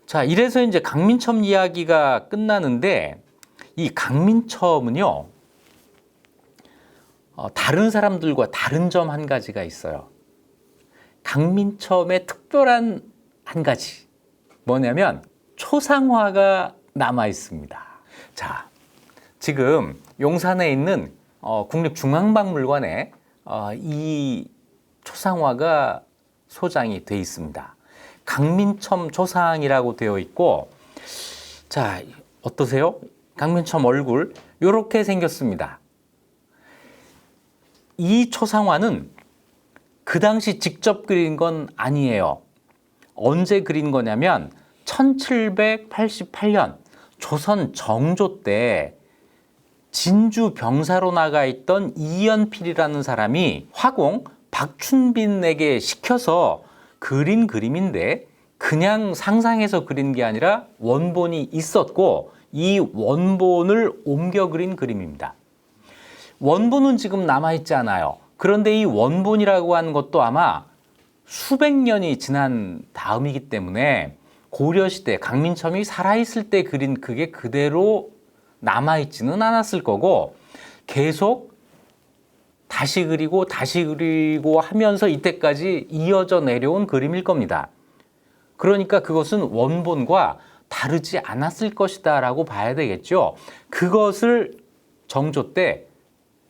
자, 이래서 이제 강민첨 이야기가 끝나는데 이 강민첨은요, 다른 사람들과 다른 점 한 가지가 있어요. 강민첨의 특별한 한 가지. 뭐냐면 초상화가 남아 있습니다. 자, 지금 용산에 있는 국립중앙박물관에 이 초상화가 소장이 돼 있습니다. 강민첨 초상이라고 되어 있고, 자, 어떠세요? 강민첨 얼굴 이렇게 생겼습니다. 이 초상화는 그 당시 직접 그린 건 아니에요. 언제 그린 거냐면 1788년 조선 정조 때 진주 병사로 나가 있던 이연필이라는 사람이 화공 박춘빈에게 시켜서 그린 그림인데, 그냥 상상해서 그린 게 아니라 원본이 있었고 이 원본을 옮겨 그린 그림입니다. 원본은 지금 남아있지 않아요. 그런데 이 원본이라고 하는 것도 아마 수백 년이 지난 다음이기 때문에 고려시대 강민첨이 살아있을 때 그린 그게 그대로 남아있지는 않았을 거고, 계속 다시 그리고 하면서 이때까지 이어져 내려온 그림일 겁니다. 그러니까 그것은 원본과 다르지 않았을 것이다 라고 봐야 되겠죠. 그것을 정조 때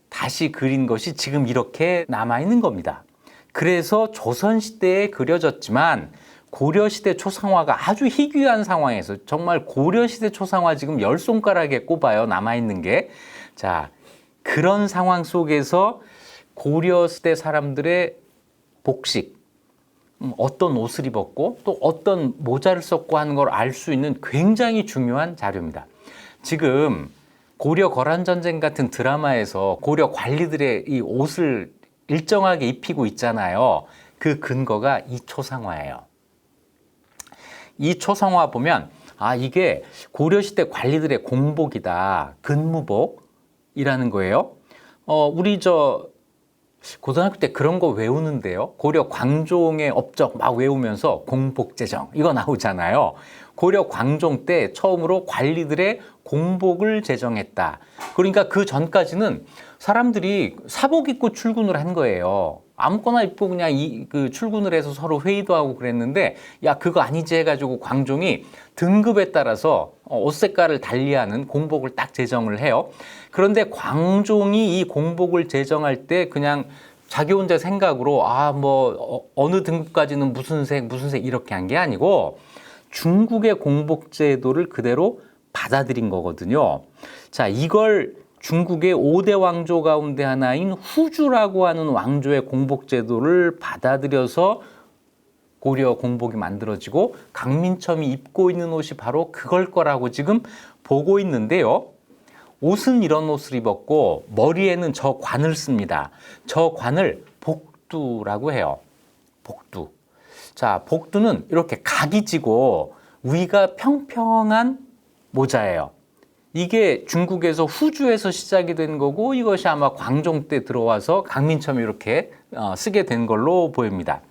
다시 그린 것이 지금 이렇게 남아있는 겁니다. 그래서 조선시대에 그려졌지만 고려시대 초상화가 아주 희귀한 상황에서, 정말 고려시대 초상화 지금 10손가락에 꼽아요, 남아있는 게. 자, 그런 상황 속에서 고려시대 사람들의 복식, 어떤 옷을 입었고 또 어떤 모자를 썼고 하는 걸 알 수 있는 굉장히 중요한 자료입니다. 지금 고려 거란전쟁 같은 드라마에서 고려 관리들의 이 옷을 일정하게 입히고 있잖아요. 그 근거가 이 초상화예요. 이 초상화 보면 이게 고려시대 관리들의 공복이다, 근무복이라는 거예요. 우리 고등학교 때 그런 거 외우는데요. 고려 광종의 업적 막 외우면서 공복제정 이거 나오잖아요. 고려 광종 때 처음으로 관리들의 공복을 제정했다. 그러니까 그 전까지는 사람들이 사복 입고 출근을 한 거예요. 아무거나 입고 그냥 출근을 해서 서로 회의도 하고 그랬는데, 야, 그거 아니지 해가지고 광종이 등급에 따라서 옷 색깔을 달리하는 공복을 딱 제정을 해요. 그런데 광종이 이 공복을 제정할 때 그냥 자기 혼자 생각으로 어느 등급까지는 무슨 색 이렇게 한 게 아니고 중국의 공복 제도를 그대로 받아들인 거거든요. 자, 이걸 중국의 5대 왕조 가운데 하나인 후주라고 하는 왕조의 공복 제도를 받아들여서 고려 공복이 만들어지고 강민첨이 입고 있는 옷이 바로 그걸 거라고 지금 보고 있는데요. 옷은 이런 옷을 입었고 머리에는 저 관을 씁니다. 저 관을 복두라고 해요. 복두. 자, 복두는 이렇게 각이 지고 위가 평평한 모자예요. 이게 중국에서 후주에서 시작이 된 거고, 이것이 아마 광종 때 들어와서 강민첨이 이렇게 쓰게 된 걸로 보입니다.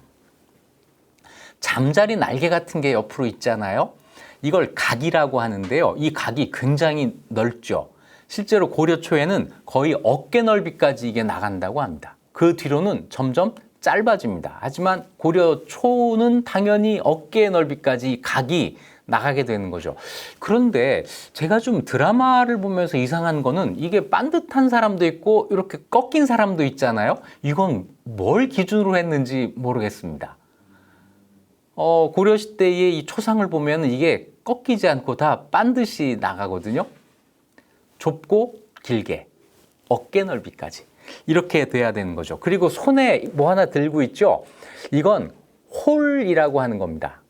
잠자리 날개 같은 게 옆으로 있잖아요. 이걸 각이라고 하는데요. 이 각이 굉장히 넓죠. 실제로 고려 초에는 거의 어깨 넓이까지 이게 나간다고 합니다. 그 뒤로는 점점 짧아집니다. 하지만 고려 초는 당연히 어깨 넓이까지 각이 나가게 되는 거죠. 그런데 제가 좀 드라마를 보면서 이상한 거는 이게 반듯한 사람도 있고 이렇게 꺾인 사람도 있잖아요. 이건 뭘 기준으로 했는지 모르겠습니다. 고려시대의 이 초상을 보면 이게 꺾이지 않고 다 반듯이 나가거든요. 좁고 길게 어깨 넓이까지 이렇게 돼야 되는 거죠. 그리고 손에 뭐 하나 들고 있죠. 이건 홀이라고 하는 겁니다.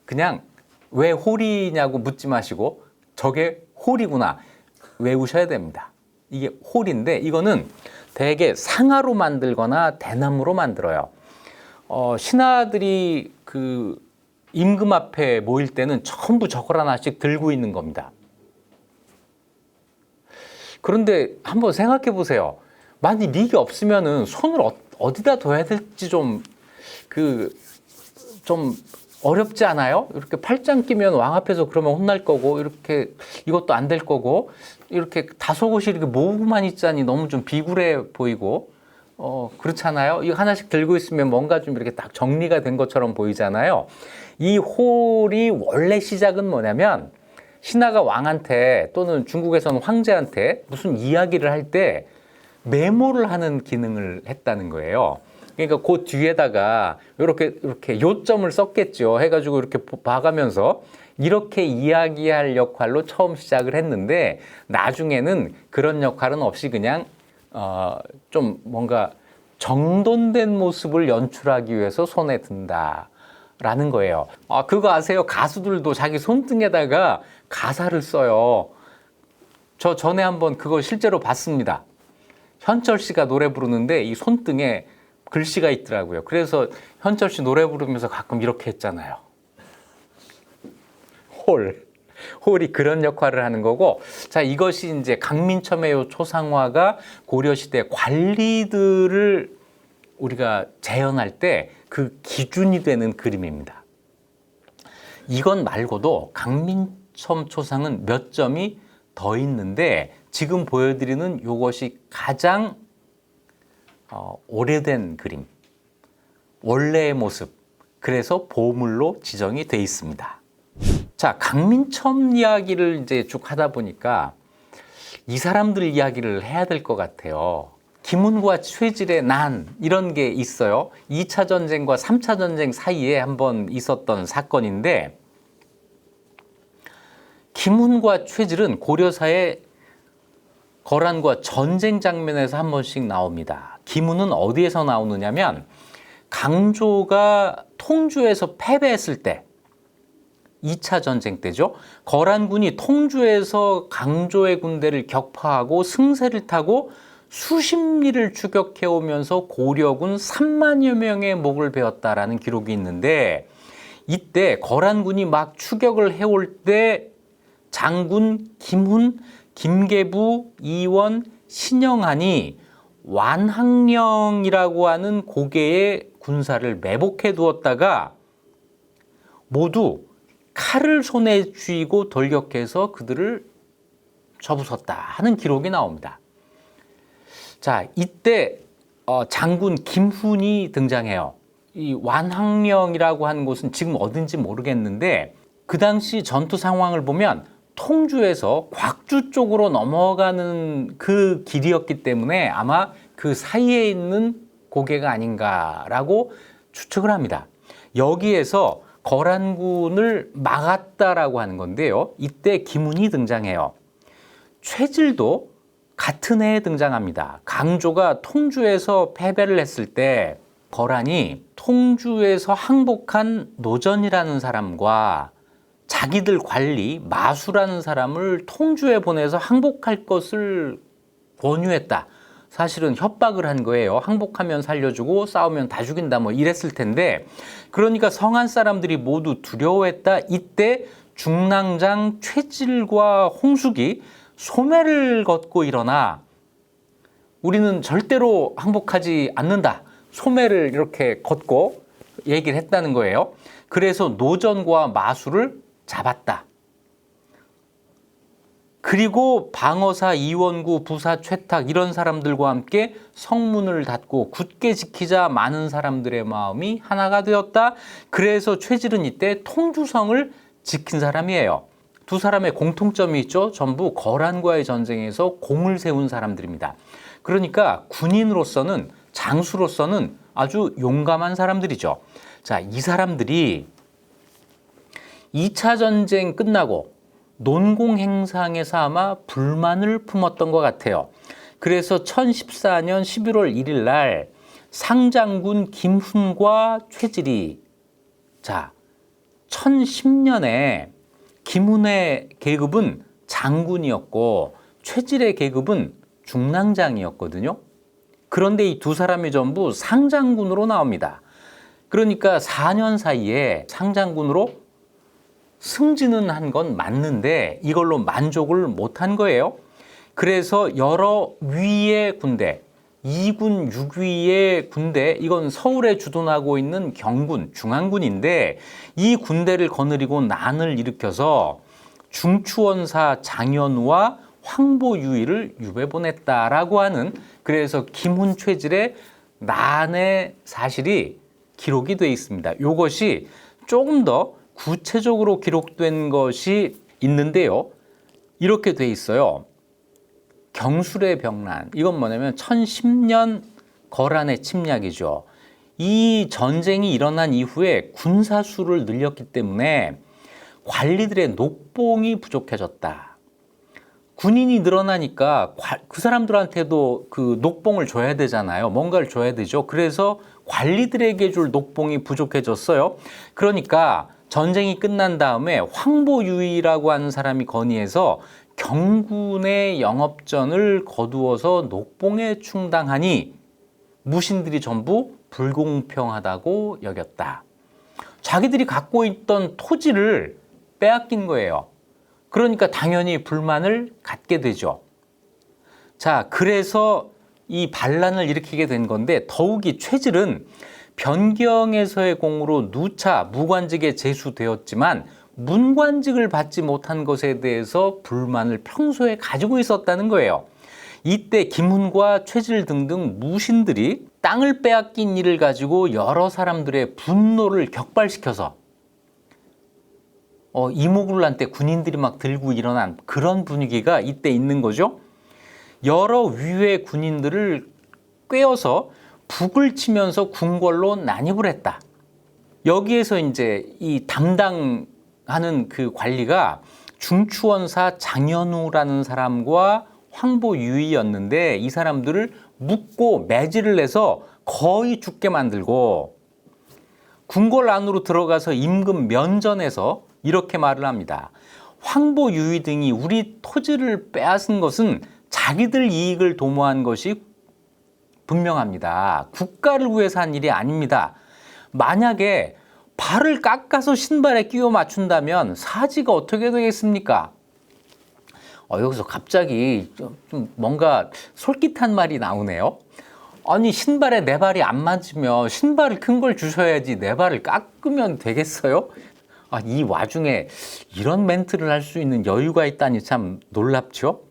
그냥 왜 홀이냐고 묻지 마시고 저게 홀이구나 외우셔야 됩니다. 이게 홀인데 이거는 대개 상아로 만들거나 대나무로 만들어요. 신하들이 그 임금 앞에 모일 때는 전부 저걸 하나씩 들고 있는 겁니다. 그런데 한번 생각해 보세요. 만약 이게 없으면은 손을 어디다 둬야 될지 좀 어렵지 않아요? 이렇게 팔짱 끼면 왕 앞에서 그러면 혼날 거고, 이렇게 이것도 안 될 거고, 이렇게 다소곳이 이렇게 모으고만 있자니 너무 좀 비굴해 보이고, 그렇잖아요? 이거 하나씩 들고 있으면 뭔가 좀 이렇게 딱 정리가 된 것처럼 보이잖아요. 이 홀이 원래 시작은 뭐냐면, 신하가 왕한테 또는 중국에서는 황제한테 무슨 이야기를 할 때 메모를 하는 기능을 했다는 거예요. 그러니까 그 뒤에다가 이렇게 요점을 썼겠죠. 해가지고 이렇게 봐가면서 이렇게 이야기할 역할로 처음 시작을 했는데, 나중에는 그런 역할은 없이 그냥 좀 뭔가 정돈된 모습을 연출하기 위해서 손에 든다라는 거예요. 그거 아세요? 가수들도 자기 손등에다가 가사를 써요. 저 전에 한번 그거 실제로 봤습니다. 현철 씨가 노래 부르는데 이 손등에 글씨가 있더라고요. 그래서 현철 씨 노래 부르면서 가끔 이렇게 했잖아요. 홀이 그런 역할을 하는 거고, 자, 이것이 이제 강민첨의 초상화가 고려시대 관리들을 우리가 재현할 때 그 기준이 되는 그림입니다. 이건 말고도 강민첨 초상은 몇 점이 더 있는데, 지금 보여드리는 이것이 가장 오래된 그림, 원래의 모습, 그래서 보물로 지정이 돼 있습니다. 자, 강민첨 이야기를 이제 쭉 하다 보니까 이 사람들 이야기를 해야 될 것 같아요. 김훈과 최질의 난, 이런 게 있어요. 2차 전쟁과 3차 전쟁 사이에 한번 있었던 사건인데, 김훈과 최질은 고려사의 거란과 전쟁 장면에서 한 번씩 나옵니다. 김훈은 어디에서 나오느냐면, 강조가 통주에서 패배했을 때, 2차 전쟁 때죠. 거란군이 통주에서 강조의 군대를 격파하고 승세를 타고 수십 리를 추격해 오면서 고려군 3만여 명의 목을 베었다라는 기록이 있는데, 이때 거란군이 막 추격을 해올 때 장군 김훈, 김계부, 이원, 신영한이 완항령이라고 하는 고개의 군사를 매복해 두었다가 모두 칼을 손에 쥐고 돌격해서 그들을 접으셨다 하는 기록이 나옵니다. 자, 이때 장군 김훈이 등장해요. 이 완항령이라고 하는 곳은 지금 어딘지 모르겠는데, 그 당시 전투 상황을 보면 통주에서 곽주 쪽으로 넘어가는 그 길이었기 때문에 아마 그 사이에 있는 고개가 아닌가라고 추측을 합니다. 여기에서 거란군을 막았다라고 하는 건데요. 이때 김훈이 등장해요. 최질도 같은 해에 등장합니다. 강조가 통주에서 패배를 했을 때 거란이 통주에서 항복한 노전이라는 사람과 자기들 관리 마수라는 사람을 통주에 보내서 항복할 것을 권유했다. 사실은 협박을 한 거예요. 항복하면 살려주고 싸우면 다 죽인다 뭐 이랬을 텐데, 그러니까 성안 사람들이 모두 두려워했다. 이때 중랑장 최질과 홍숙이 소매를 걷고 일어나 우리는 절대로 항복하지 않는다. 소매를 이렇게 걷고 얘기를 했다는 거예요. 그래서 노전과 마수를 잡았다. 그리고 방어사 이원구, 부사 최탁 이런 사람들과 함께 성문을 닫고 굳게 지키자 많은 사람들의 마음이 하나가 되었다. 그래서 최질은 이때 통주성을 지킨 사람이에요. 두 사람의 공통점이 있죠. 전부 거란과의 전쟁에서 공을 세운 사람들입니다. 그러니까 군인으로서는, 장수로서는 아주 용감한 사람들이죠. 자, 이 사람들이 2차 전쟁 끝나고 논공행상에서 아마 불만을 품었던 것 같아요. 그래서 1014년 11월 1일 날 상장군 김훈과 최질이, 자, 1010년에 김훈의 계급은 장군이었고 최질의 계급은 중랑장이었거든요. 그런데 이 두 사람이 전부 상장군으로 나옵니다. 그러니까 4년 사이에 상장군으로 승진은 한 건 맞는데 이걸로 만족을 못한 거예요. 그래서 여러 위의 군대, 2군 6위의 군대, 이건 서울에 주둔하고 있는 경군, 중앙군인데 이 군대를 거느리고 난을 일으켜서 중추원사 장현우와 황보유의를 유배 보냈다라고 하는, 그래서 김훈최질의 난의 사실이 기록이 되어 있습니다. 이것이 조금 더 구체적으로 기록된 것이 있는데요. 이렇게 돼 있어요. 경술의 병란. 이건 뭐냐면 1010년 거란의 침략이죠. 이 전쟁이 일어난 이후에 군사수를 늘렸기 때문에 관리들의 녹봉이 부족해졌다. 군인이 늘어나니까 그 사람들한테도 그 녹봉을 줘야 되잖아요. 뭔가를 줘야 되죠. 그래서 관리들에게 줄 녹봉이 부족해졌어요. 그러니까 전쟁이 끝난 다음에 황보유의라고 하는 사람이 건의해서 경군의 영업전을 거두어서 녹봉에 충당하니 무신들이 전부 불공평하다고 여겼다. 자기들이 갖고 있던 토지를 빼앗긴 거예요. 그러니까 당연히 불만을 갖게 되죠. 자, 그래서 이 반란을 일으키게 된 건데, 더욱이 최질은 변경에서의 공으로 누차 무관직에 제수되었지만 문관직을 받지 못한 것에 대해서 불만을 평소에 가지고 있었다는 거예요. 이때 김훈과 최질 등등 무신들이 땅을 빼앗긴 일을 가지고 여러 사람들의 분노를 격발시켜서 이모군란 때 군인들이 막 들고 일어난 그런 분위기가 이때 있는 거죠. 여러 위의 군인들을 꿰어서 북을 치면서 궁궐로 난입을 했다. 여기에서 이제 이 담당하는 그 관리가 중추원사 장현우라는 사람과 황보유의였는데, 이 사람들을 묶고 매질을 해서 거의 죽게 만들고 궁궐 안으로 들어가서 임금 면전에서 이렇게 말을 합니다. 황보유의 등이 우리 토지를 빼앗은 것은 자기들 이익을 도모한 것이 분명합니다. 국가를 위해서 한 일이 아닙니다. 만약에 발을 깎아서 신발에 끼워 맞춘다면 사지가 어떻게 되겠습니까? 여기서 갑자기 좀 뭔가 솔깃한 말이 나오네요. 아니, 신발에 내 발이 안 맞으면 신발을 큰 걸 주셔야지 내 발을 깎으면 되겠어요? 이 와중에 이런 멘트를 할 수 있는 여유가 있다니 참 놀랍죠?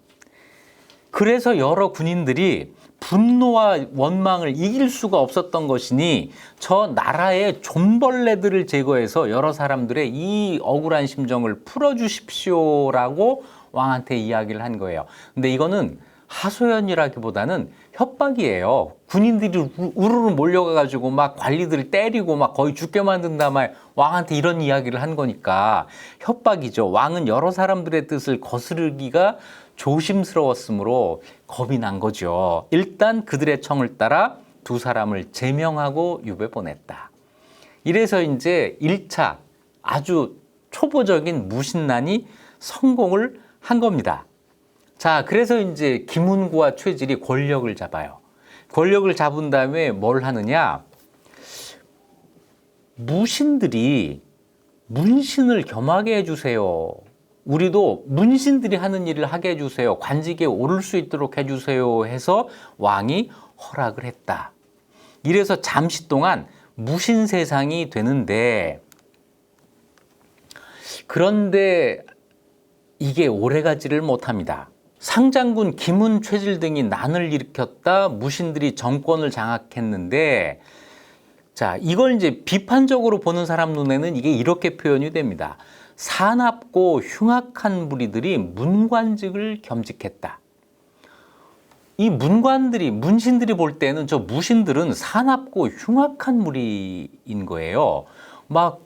그래서 여러 군인들이 분노와 원망을 이길 수가 없었던 것이니 저 나라의 존벌레들을 제거해서 여러 사람들의 이 억울한 심정을 풀어주십시오라고 왕한테 이야기를 한 거예요. 근데 이거는 하소연이라기보다는 협박이에요. 군인들이 우르르 몰려가가지고 막 관리들을 때리고 막 거의 죽게 만든 다음에 왕한테 이런 이야기를 한 거니까 협박이죠. 왕은 여러 사람들의 뜻을 거스르기가 조심스러웠으므로 겁이 난 거죠. 일단 그들의 청을 따라 두 사람을 제명하고 유배 보냈다. 이래서 이제 1차 아주 초보적인 무신난이 성공을 한 겁니다. 자, 그래서 이제 김훈구와 최질이 권력을 잡아요. 권력을 잡은 다음에 뭘 하느냐? 무신들이 문신을 겸하게 해주세요. 우리도 문신들이 하는 일을 하게 해주세요. 관직에 오를 수 있도록 해주세요 해서 왕이 허락을 했다. 이래서 잠시 동안 무신 세상이 되는데, 그런데 이게 오래가지를 못합니다. 상장군 김훈, 최질 등이 난을 일으켰다. 무신들이 정권을 장악했는데, 자, 이걸 이제 비판적으로 보는 사람 눈에는 이게 이렇게 표현이 됩니다. 사납고 흉악한 무리들이 문관직을 겸직했다. 이 문관들이, 문신들이 볼 때는 저 무신들은 사납고 흉악한 무리인 거예요. 막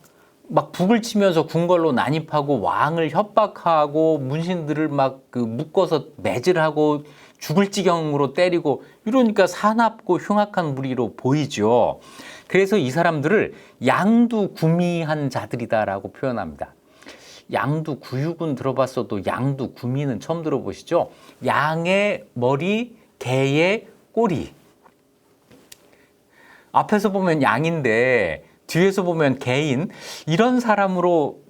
북을 치면서 궁궐로 난입하고 왕을 협박하고 문신들을 막 묶어서 매질하고 죽을 지경으로 때리고, 이러니까 사납고 흉악한 무리로 보이죠. 그래서 이 사람들을 양두구미한 자들이다라고 표현합니다. 양두구육은 들어봤어도 양두구미는 처음 들어보시죠? 양의 머리, 개의 꼬리. 앞에서 보면 양인데 뒤에서 보면 개인, 이런 사람으로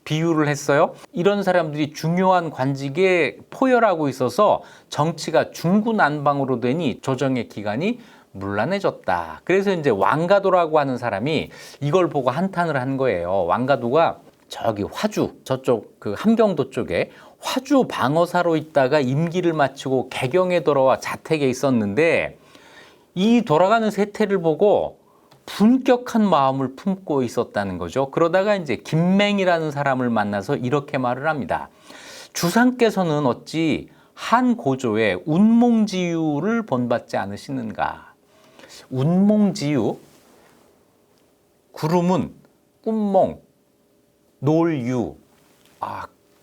비유를 했어요. 이런 사람들이 중요한 관직에 포열하고 있어서 정치가 중구난방으로 되니 조정의 기간이 문란해졌다. 그래서 이제 왕가도라고 하는 사람이 이걸 보고 한탄을 한 거예요. 왕가도가 저기 화주, 저쪽 그 함경도 쪽에 화주 방어사로 있다가 임기를 마치고 개경에 돌아와 자택에 있었는데 이 돌아가는 세태를 보고 분격한 마음을 품고 있었다는 거죠. 그러다가 이제 김맹이라는 사람을 만나서 이렇게 말을 합니다. 주상께서는 어찌 한 고조의 운몽지유를 본받지 않으시는가? 운몽지유, 구름은 꿈몽, 놀유.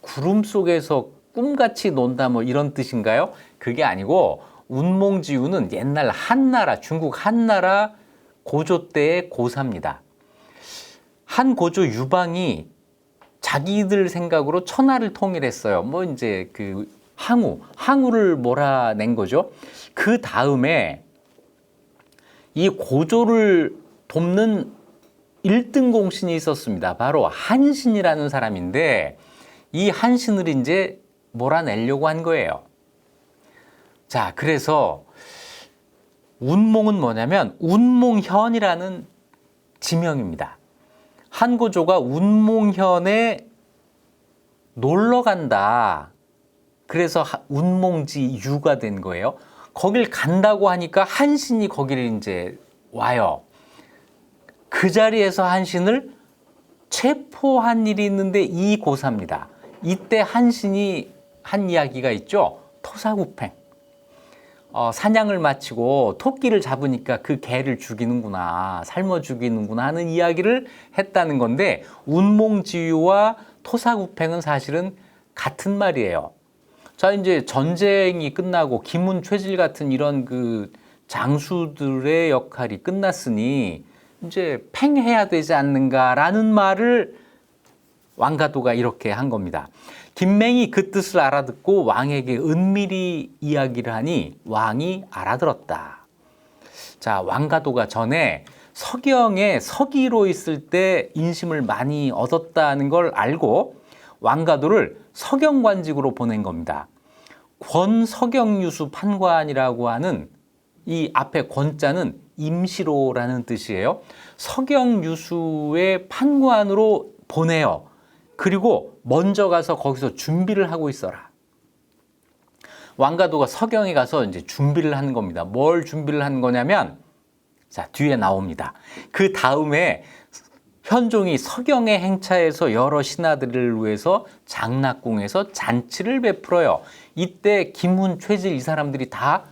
구름 속에서 꿈같이 논다 뭐 이런 뜻인가요? 그게 아니고 운몽지유는 옛날 한나라, 중국 한나라 고조 때의 고사입니다. 한 고조 유방이 자기들 생각으로 천하를 통일했어요. 뭐 이제 그 항우를 몰아낸 거죠. 그 다음에 이 고조를 돕는 1등 공신이 있었습니다. 바로 한신이라는 사람인데 이 한신을 이제 몰아내려고 한 거예요. 자, 그래서 운몽은 뭐냐면 운몽현이라는 지명입니다. 한고조가 운몽현에 놀러 간다. 그래서 운몽지유가 된 거예요. 거길 간다고 하니까 한신이 거기를 이제 와요. 그 자리에서 한신을 체포한 일이 있는데 이 고사입니다. 이때 한신이 한 이야기가 있죠. 토사구팽. 사냥을 마치고 토끼를 잡으니까 그 개를 죽이는구나, 삶아 죽이는구나 하는 이야기를 했다는 건데 운몽지유와 토사구팽은 사실은 같은 말이에요. 자, 이제 전쟁이 끝나고 기문최질 같은 이런 그 장수들의 역할이 끝났으니 이제 팽해야 되지 않는가라는 말을 왕가도가 이렇게 한 겁니다. 김맹이 그 뜻을 알아듣고 왕에게 은밀히 이야기를 하니 왕이 알아들었다. 자, 왕가도가 전에 서경에 서기로 있을 때 인심을 많이 얻었다는 걸 알고 왕가도를 서경관직으로 보낸 겁니다. 권서경유수 판관이라고 하는 이 앞에 권자는 임시로라는 뜻이에요. 서경유수의 판관으로 보내요. 그리고 먼저 가서 거기서 준비를 하고 있어라. 왕가도가 서경에 가서 이제 준비를 하는 겁니다. 뭘 준비를 하는 거냐면, 자, 뒤에 나옵니다. 그 다음에 현종이 서경의 행차에서 여러 신하들을 위해서 장락궁에서 잔치를 베풀어요. 이때 김훈, 최질 이 사람들이 다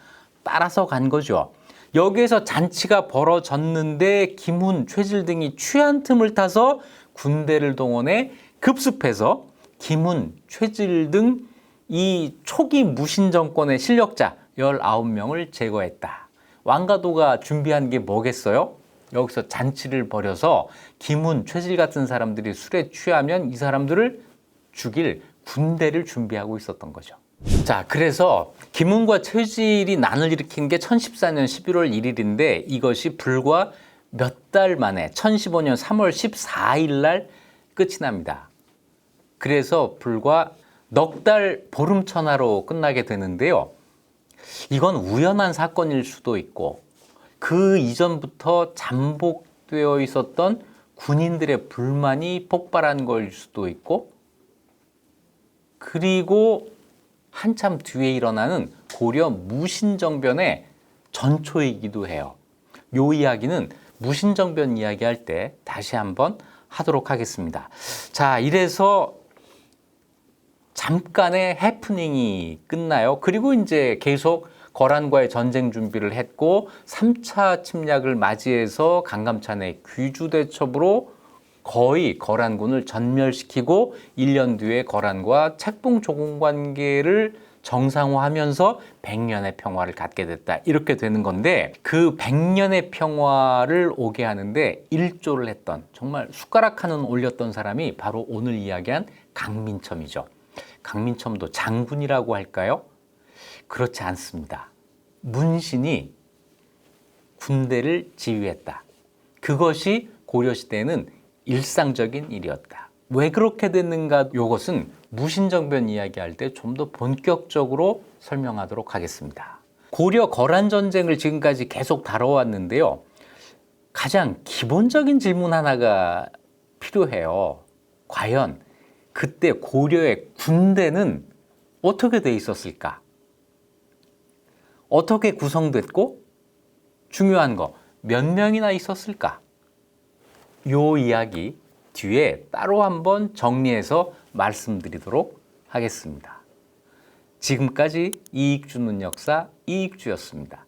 따라서 간 거죠. 여기에서 잔치가 벌어졌는데 김훈, 최질 등이 취한 틈을 타서 군대를 동원해 급습해서 김훈, 최질 등 이 초기 무신 정권의 실력자 19명을 제거했다. 왕가도가 준비한 게 뭐겠어요? 여기서 잔치를 벌여서 김훈, 최질 같은 사람들이 술에 취하면 이 사람들을 죽일 군대를 준비하고 있었던 거죠. 자, 그래서 김훈과 최질이 난을 일으킨 게 1014년 11월 1일인데 이것이 불과 몇 달 만에 1015년 3월 14일 날 끝이 납니다. 그래서 불과 넉 달 보름천하로 끝나게 되는데요. 이건 우연한 사건일 수도 있고 그 이전부터 잠복되어 있었던 군인들의 불만이 폭발한 걸 수도 있고 그리고 한참 뒤에 일어나는 고려 무신정변의 전초이기도 해요. 이 이야기는 무신정변 이야기할 때 다시 한번 하도록 하겠습니다. 자, 이래서 잠깐의 해프닝이 끝나요. 그리고 이제 계속 거란과의 전쟁 준비를 했고 3차 침략을 맞이해서 강감찬의 귀주대첩으로 거의 거란군을 전멸시키고 1년 뒤에 거란과 책봉 조공관계를 정상화하면서 100년의 평화를 갖게 됐다. 이렇게 되는 건데 그 100년의 평화를 오게 하는데 일조를 했던 정말 숟가락 하나 올렸던 사람이 바로 오늘 이야기한 강민첨이죠. 강민첨도 장군이라고 할까요? 그렇지 않습니다. 문신이 군대를 지휘했다. 그것이 고려시대에는 일상적인 일이었다. 왜 그렇게 됐는가, 요것은 무신정변 이야기할 때 좀 더 본격적으로 설명하도록 하겠습니다. 고려 거란 전쟁을 지금까지 계속 다뤄왔는데요. 가장 기본적인 질문 하나가 필요해요. 과연 그때 고려의 군대는 어떻게 돼 있었을까? 어떻게 구성됐고, 중요한 거 몇 명이나 있었을까? 요 이야기 뒤에 따로 한번 정리해서 말씀드리도록 하겠습니다. 지금까지 이익주 는 역사 이익주였습니다.